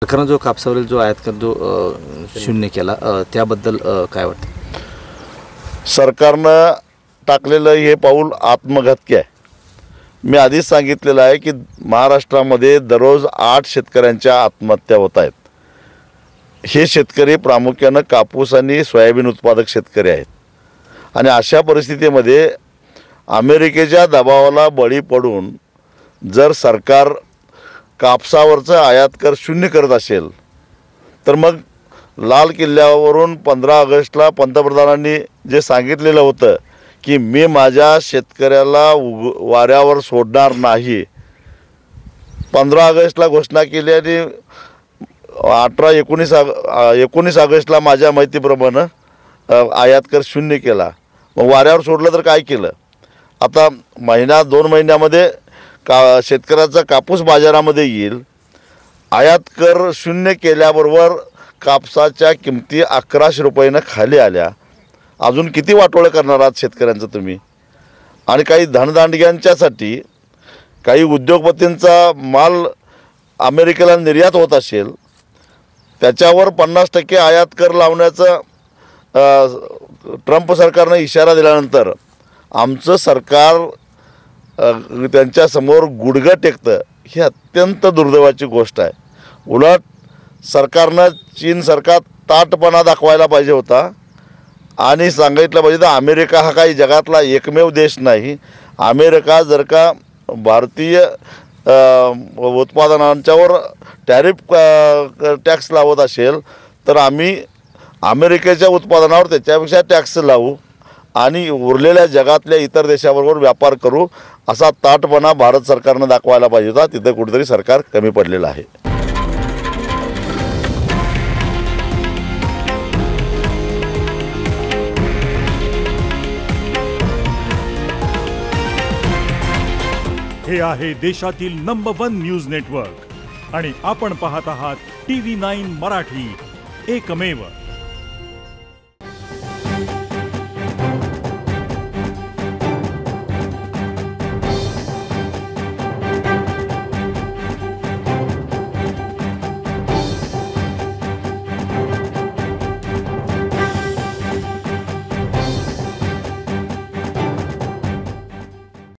सरकारनं जो कापसावरील जो आयात कर जो शून्य केला त्याबद्दल काय वाटतं? सरकारनं टाकलेलं हे पाऊल आत्मघातकी आहे. मी आधीच सांगितलेलं आहे की महाराष्ट्रामध्ये दररोज 8 शेतकऱ्यांच्या आत्महत्या होत आहेत. हे शेतकरी प्रामुख्यानं कापूस आणि सोयाबीन उत्पादक शेतकरी आहेत आणि अशा परिस्थितीमध्ये अमेरिकेच्या दबावाला बळी पडून जर सरकार कापसावरचं आयात कर शून्य करत असेल तर मग लाल किल्ल्यावरून 15 ऑगस्टला पंतप्रधानांनी जे सांगितलेलं होतं की मी माझ्या शेतकऱ्याला वाऱ्यावर सोडणार नाही, 15 ऑगस्टला घोषणा केली आणि 19 ऑगस्टला माझ्या माहितीप्रमाणे आयात कर शून्य केला. मग वाऱ्यावर सोडलं तर काय केलं? आता महिना 2 महिन्यामध्ये शेतकऱ्याचा कापूस बाजारामध्ये येईल. आयात कर शून्य केल्याबरोबर कापसाच्या किमती 1100 रुपयानं खाली आल्या. अजून किती वाटोळं करणार आहात शेतकऱ्यांचं तुम्ही? आणि काही धनदांडग्यांच्यासाठी काही उद्योगपतींचा माल अमेरिकेला निर्यात होत असेल त्याच्यावर 50% आयात कर लावण्याचा ट्रम्प सरकारनं इशारा दिल्यानंतर आमचं सरकार त्यांच्यासमोर गुडघं टेकतं. ही अत्यंत दुर्दैवाची गोष्ट आहे. उलट सरकारनं चीनसारखा ताठपणा दाखवायला पाहिजे होता आणि सांगितलं पाहिजे तर अमेरिका हा काही जगातला एकमेव देश नाही. अमेरिका जर का भारतीय उत्पादनांच्यावर टॅरिफ टॅक्स लावत असेल तर आम्ही अमेरिकेच्या उत्पादनावर त्याच्यापेक्षा टॅक्स लावू आणि उरलेल्या जगातल्या इतर देशाबरोबर व्यापार करू असा ताठपणा भारत सरकारनं दाखवायला पाहिजे होता. तिथं कुठेतरी सरकार कमी पडलेलं आहे. हे आहे देशातील नंबर 1 न्यूज नेटवर्क आणि आपण पाहत आहात TV9 मराठी, एकमेव.